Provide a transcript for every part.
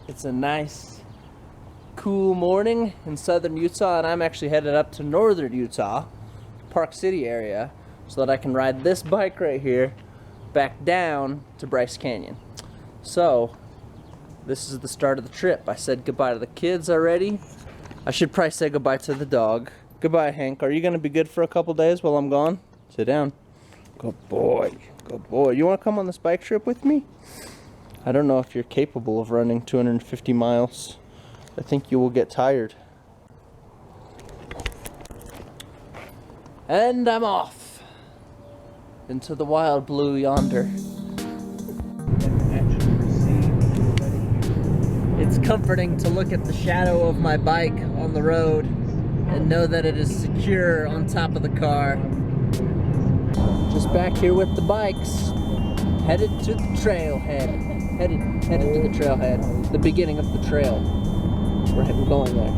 It's a nice, cool morning in southern Utah, and I'm actually headed up to northern Utah, Park City area, so that I can ride this bike right here back down to Bryce Canyon. So, this is the start of the trip. I said goodbye to the kids already. I should probably say goodbye to the dog. Goodbye, Hank. Are you going to be good for a couple days while I'm gone? Sit down. Good boy. Good boy. You want to come on this bike trip with me? I don't know if you're capable of running 250 miles. I think you will get tired. And I'm off into the wild blue yonder. It's comforting to look at the shadow of my bike on the road and know that it is secure on top of the car. Just back here with the bikes, headed to the trailhead. Headed to the trailhead, the beginning of the trail. We're going there.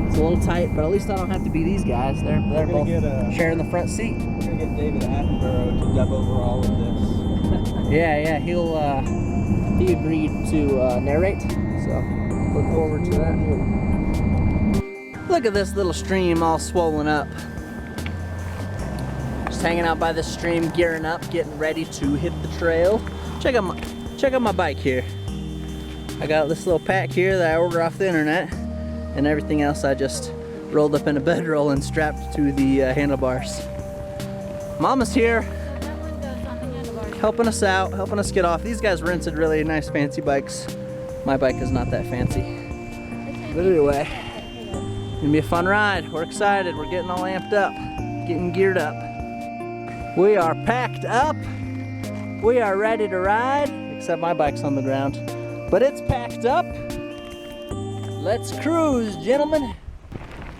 It's a little tight, but at least I don't have to be these guys. They're both sharing the front seat. We're gonna get David Attenborough to dub over all of this. Yeah, he agreed to narrate, so look forward to that. Look at this little stream all swollen up. Just hanging out by the stream, gearing up, getting ready to hit the trail. Check out my bike here. I got this little pack here that I ordered off the internet, and everything else I just rolled up in a bedroll and strapped to the handlebars. Mama's here, helping us out, helping us get off. These guys rented really nice fancy bikes. My bike is not that fancy. But anyway, it's gonna be a fun ride. We're excited, we're getting all amped up, getting geared up. We are packed up. We are ready to ride, except my bike's on the ground. But it's packed up. Let's cruise, gentlemen.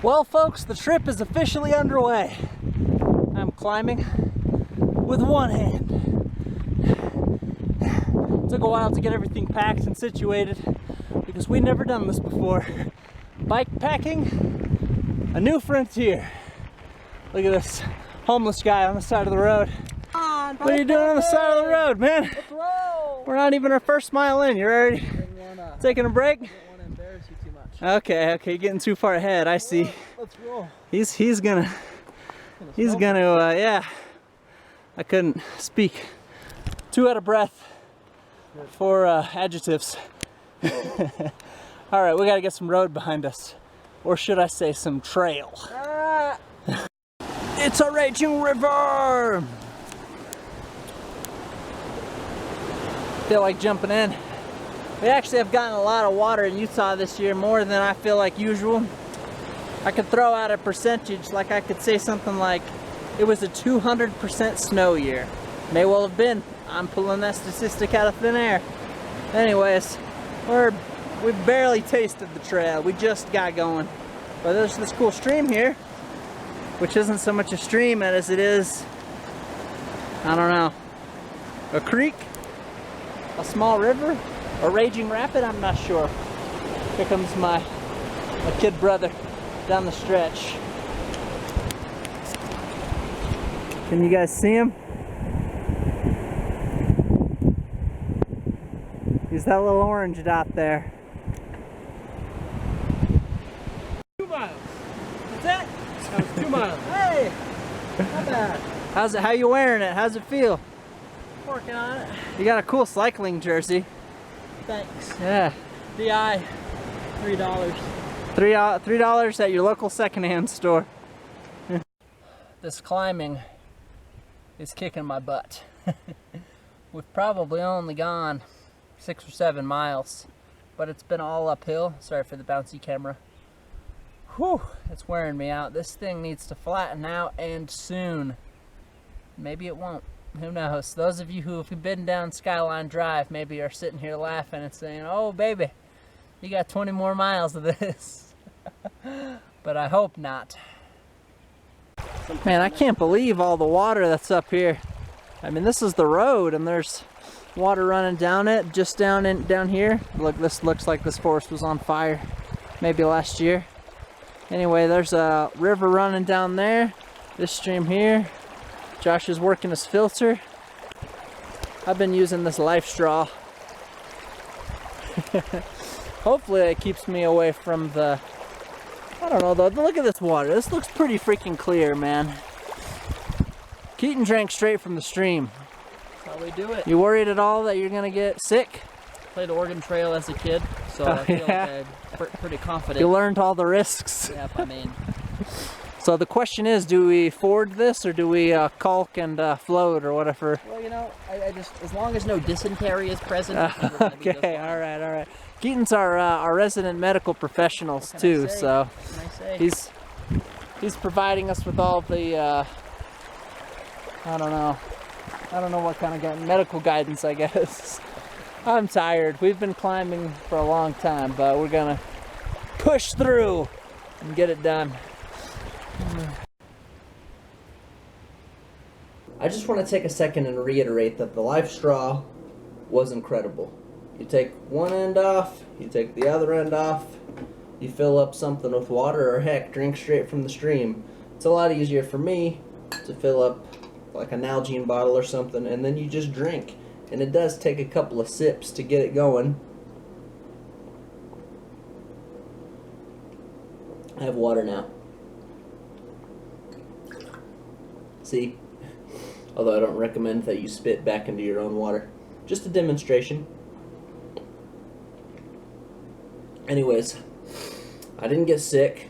Well, folks, the trip is officially underway. I'm climbing with one hand. It took a while to get everything packed and situated because we've never done this before. Bike packing, a new frontier. Look at this homeless guy on the side of the road. What are you doing on the side of the road, man? Let's roll! We're not even our first mile in. You're already taking a break? I don't want to embarrass you too much. Okay, getting too far ahead. I see. Let's roll. He's gonna, yeah. I couldn't speak. Too out of breath for adjectives. All right, we gotta get some road behind us, or should I say, some trail. It's a raging river. Feel like jumping in. We actually have gotten a lot of water in Utah this year, more than I feel like usual. I could throw out a percentage, like I could say something like it was a 200% snow year. May well have been. I'm pulling that statistic out of thin air. Anyways, we've barely tasted the trail. We just got going. But there's this cool stream here, which isn't so much a stream as it is, I don't know, a creek, a small river, a raging rapid, I'm not sure. Here comes my kid brother down the stretch. Can you guys see him? He's that little orange dot there. 2 miles. What's that? That was 2 miles. Hey! Not bad. How's it? How you wearing it? How's it feel? Working on it. You got a cool cycling jersey. Thanks. Yeah. DI, $3. $3 at your local secondhand store. This climbing is kicking my butt. We've probably only gone 6 or 7 miles, but it's been all uphill. Sorry for the bouncy camera. Whew, it's wearing me out. This thing needs to flatten out, and soon. Maybe it won't. Who knows? Those of you who have been down Skyline Drive maybe are sitting here laughing and saying, oh baby, you got 20 more miles of this. But I hope not. Man, I can't believe all the water that's up here. I mean, this is the road and there's water running down it, just down here. Look, this looks like this forest was on fire maybe last year. Anyway, there's a river running down there, this stream here. Josh is working his filter. I've been using this life straw. Hopefully it keeps me away from the, I don't know though, look at this water. This looks pretty freaking clear, man. Keaton drank straight from the stream. That's how we do it. You worried at all that you're gonna get sick? Played Oregon Trail as a kid, so I feel like I'm pretty confident. You learned all the risks. Yep, I mean. So the question is, do we ford this or do we caulk and float or whatever? Well, you know, I just, as long as no dysentery is present, I think we're gonna be just Okay, fine. all right. Keaton's our resident medical professionals too, so What can I say? he's providing us with all the I don't know what kind of medical guidance, I guess. I'm tired. We've been climbing for a long time, but we're gonna push through and get it done. I just want to take a second and reiterate that the life straw was incredible. You take one end off, you take the other end off, you fill up something with water, or heck, drink straight from the stream. It's a lot easier for me to fill up like an Nalgene bottle or something, and then you just drink. And it does take a couple of sips to get it going. I have water now. See? Although I don't recommend that you spit back into your own water. Just a demonstration. Anyways, I didn't get sick,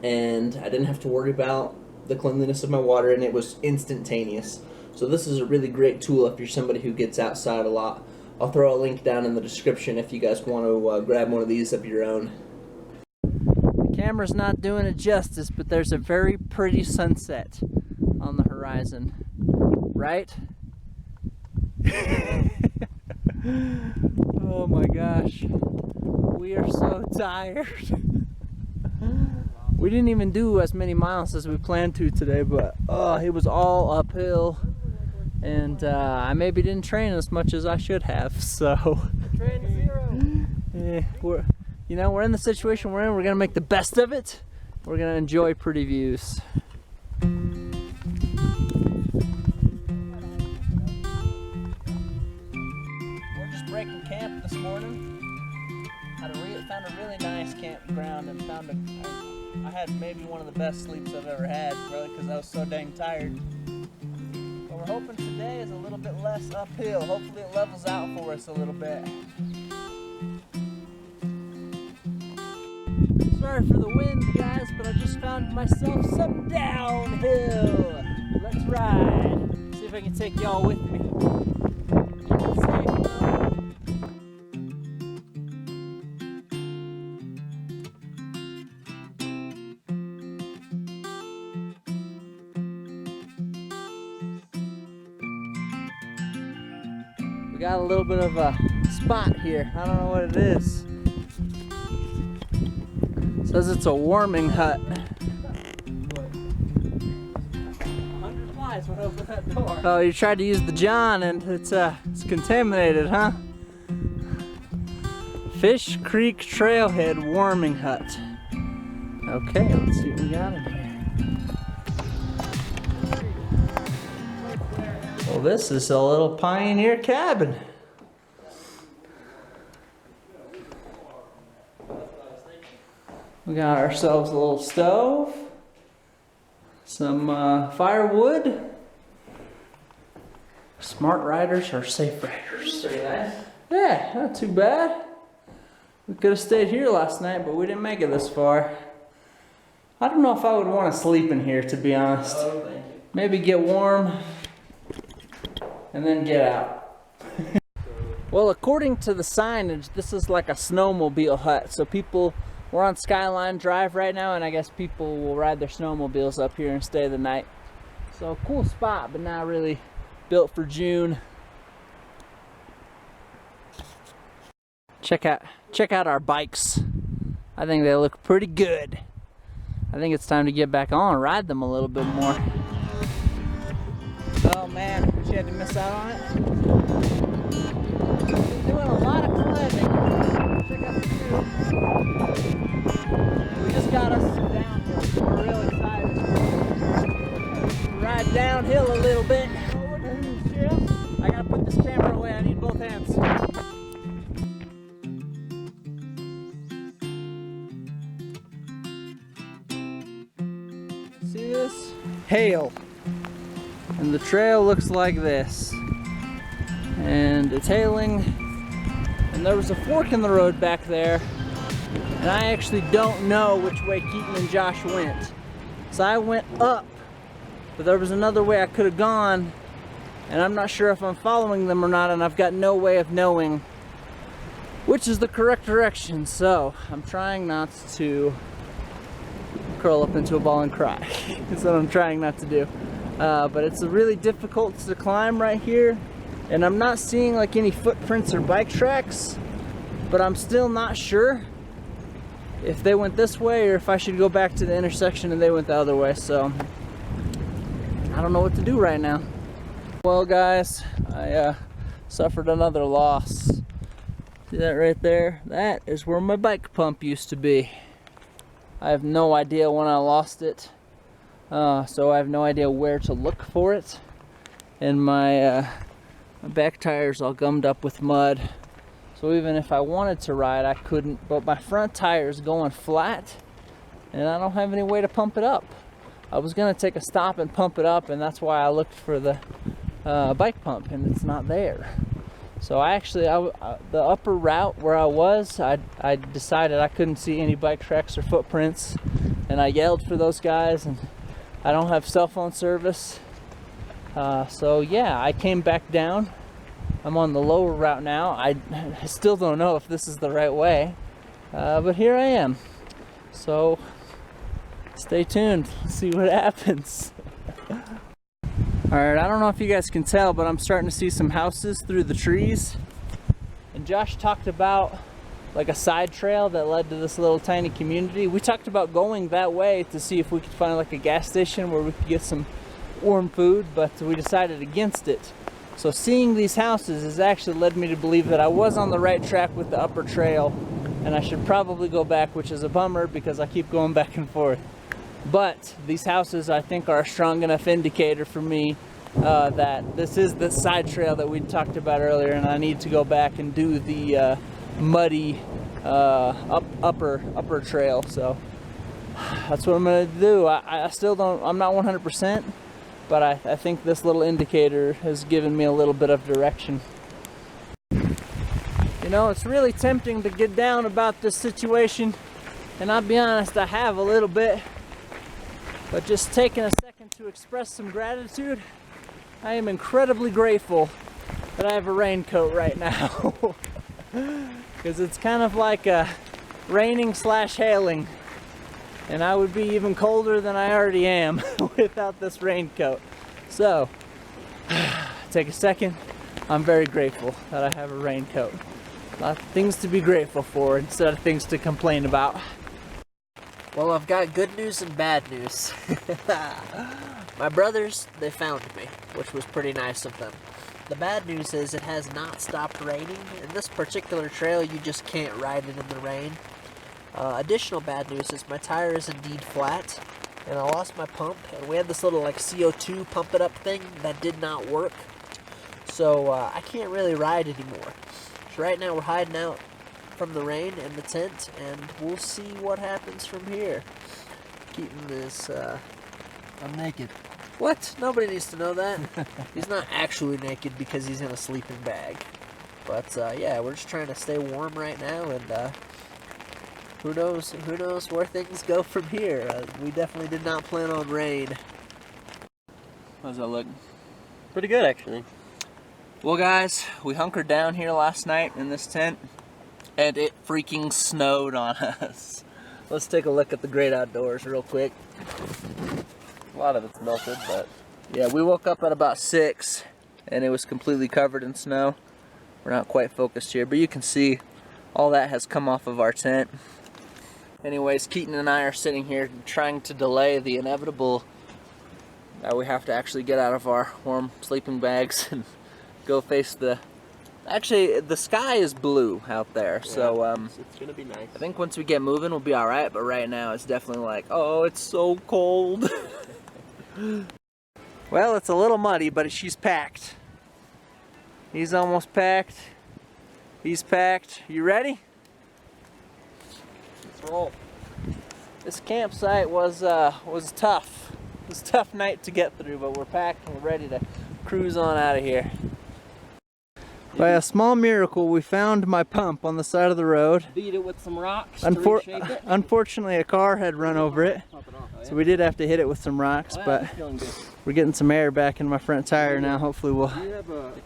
and I didn't have to worry about the cleanliness of my water, and it was instantaneous. So this is a really great tool if you're somebody who gets outside a lot. I'll throw a link down in the description if you guys want to grab one of these of your own. The camera's not doing it justice, but there's a very pretty sunset on the horizon, right? Oh my gosh, we are so tired. We didn't even do as many miles as we planned to today, but it was all uphill, and I maybe didn't train as much as I should have. So Train to zero. yeah, we're in the situation we're in. We're gonna make the best of it. We're gonna enjoy pretty views. We're just breaking camp this morning. Found a really nice campground and I had maybe one of the best sleeps I've ever had, really, because I was so dang tired. But we're hoping today is a little bit less uphill. Hopefully it levels out for us a little bit. Sorry for the wind, guys, but I just found myself some downhill. Let's ride. See if I can take y'all with me. We got a little bit of a spot here. I don't know what it is. It says it's a warming hut. 100 flies went over that door. Oh, you tried to use the John and it's contaminated, huh? Fish Creek Trailhead warming hut. Okay, let's see what we got in here. Well, this is a little pioneer cabin. We got ourselves a little stove, some firewood. Smart riders or safe riders? Pretty nice. Yeah, not too bad. We could have stayed here last night, but we didn't make it this far. I don't know if I would want to sleep in here, to be honest. Oh, thank you. Maybe get warm and then get out. Well, according to the signage, this is like a snowmobile hut. So we're on Skyline Drive right now, and I guess people will ride their snowmobiles up here and stay the night. So cool spot, but not really built for June. Check out our bikes. I think they look pretty good. I think it's time to get back on and ride them a little bit more. Oh man, you had to miss out on it. Been doing a lot of climbing. Check out the view. We just got us some downhill, so we're real excited. Ride downhill a little bit. I gotta put this camera away, I need both hands. hail. And the trail looks like this. And it's hailing. And there was a fork in the road back there. And I actually don't know which way Keaton and Josh went. So I went up, but there was another way I could have gone. And I'm not sure if I'm following them or not, and I've got no way of knowing which is the correct direction. So I'm trying not to curl up into a ball and cry. That's what I'm trying not to do. But it's really difficult to climb right here. And I'm not seeing like any footprints or bike tracks, but I'm still not sure if they went this way or if I should go back to the intersection and they went the other way. So I don't know what to do right now. Well guys, I suffered another loss. See that right there? That is where my bike pump used to be. I have no idea when I lost it, so I have no idea where to look for it. And my back tire's all gummed up with mud, so even if I wanted to ride I couldn't. But my front tire is going flat and I don't have any way to pump it up. I was gonna take a stop and pump it up, and that's why I looked for the bike pump, and it's not there. So I actually, the upper route where I was, I decided I couldn't see any bike tracks or footprints, and I yelled for those guys, and I don't have cell phone service. So yeah, I came back down. I'm on the lower route now. I still don't know if this is the right way, but here I am. So stay tuned, see what happens. Alright, I don't know if you guys can tell, but I'm starting to see some houses through the trees. And Josh talked about like a side trail that led to this little tiny community. We talked about going that way to see if we could find like a gas station where we could get some warm food, but we decided against it. So seeing these houses has actually led me to believe that I was on the right track with the upper trail, and I should probably go back, which is a bummer because I keep going back and forth. But these houses, I think, are a strong enough indicator for me that this is the side trail that we talked about earlier, and I need to go back and do the muddy upper trail. So that's what I'm gonna do. I still don't, I'm not 100%, but I think this little indicator has given me a little bit of direction. You know, it's really tempting to get down about this situation, and I'll be honest, I have a little bit. But just taking a second to express some gratitude, I am incredibly grateful that I have a raincoat right now. Because it's kind of like raining / hailing. And I would be even colder than I already am without this raincoat. So, take a second. I'm very grateful that I have a raincoat. A lot of things to be grateful for instead of things to complain about. Well, I've got good news and bad news. My brothers, they found me, which was pretty nice of them. The bad news is it has not stopped raining, and this particular trail, you just can't ride it in the rain. Additional bad news is my tire is indeed flat, and I lost my pump, and we had this little like CO2 pump it up thing that did not work. So I can't really ride anymore. So right now we're hiding out from the rain in the tent, and we'll see what happens from here. Keaton is, I'm naked. What? Nobody needs to know that. He's not actually naked because he's in a sleeping bag. But, yeah, we're just trying to stay warm right now, and, who knows where things go from here. We definitely did not plan on rain. How's that look? Pretty good, actually. Well guys, we hunkered down here last night in this tent, and it freaking snowed on us. Let's take a look at the great outdoors real quick. A lot of it's melted, but yeah, we woke up at about 6 and it was completely covered in snow. We're not quite focused here, but you can see all that has come off of our tent. Anyways, Keaton and I are sitting here trying to delay the inevitable that we have to actually get out of our warm sleeping bags and go face the... Actually, the sky is blue out there, yeah, so it's gonna be nice. I think once we get moving, we'll be all right. But right now, it's definitely like, oh, it's so cold. Well, it's a little muddy, but she's packed. He's almost packed. He's packed. You ready? Let's roll. This campsite was tough. was a tough night to get through, but we're packed and we're ready to cruise on out of here. By a small miracle, we found my pump on the side of the road. Beat it with some rocks to reshape it. Unfortunately, a car had run over it, so we did have to hit it with some rocks, but we're getting some air back in my front tire now. Hopefully we'll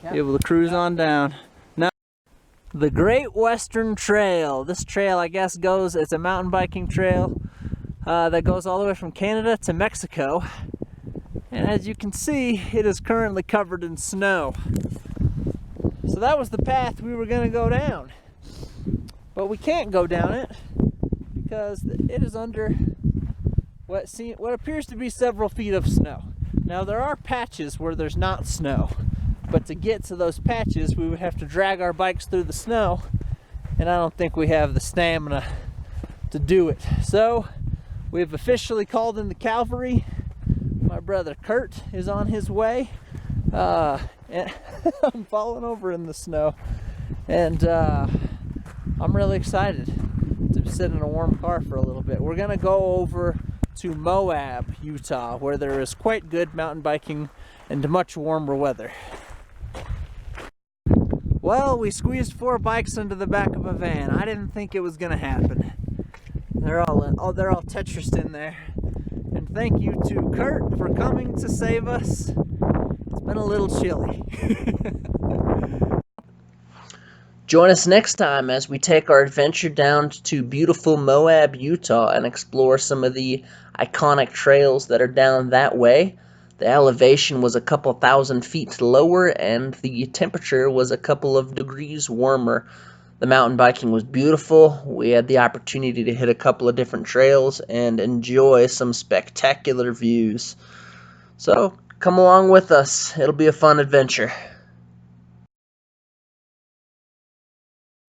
be able to cruise on down. Now, the Great Western Trail. This trail, I guess, it's a mountain biking trail that goes all the way from Canada to Mexico. And as you can see, it is currently covered in snow. So that was the path we were going to go down. But we can't go down it because it is under what appears to be several feet of snow. Now there are patches where there's not snow, but to get to those patches we would have to drag our bikes through the snow, and I don't think we have the stamina to do it. So we've officially called in the cavalry. My brother Curt is on his way. And I'm falling over in the snow, and I'm really excited to sit in a warm car for a little bit. We're gonna go over to Moab, Utah, where there is quite good mountain biking and much warmer weather. Well, we squeezed 4 bikes into the back of a van. I didn't think it was gonna happen. They're all Tetrised in there. And thank you to Curt for coming to save us. It's been a little chilly. Join us next time as we take our adventure down to beautiful Moab, Utah, and explore some of the iconic trails that are down that way. The elevation was a couple thousand feet lower, and the temperature was a couple of degrees warmer. The mountain biking was beautiful. We had the opportunity to hit a couple of different trails and enjoy some spectacular views. So, come along with us. It'll be a fun adventure.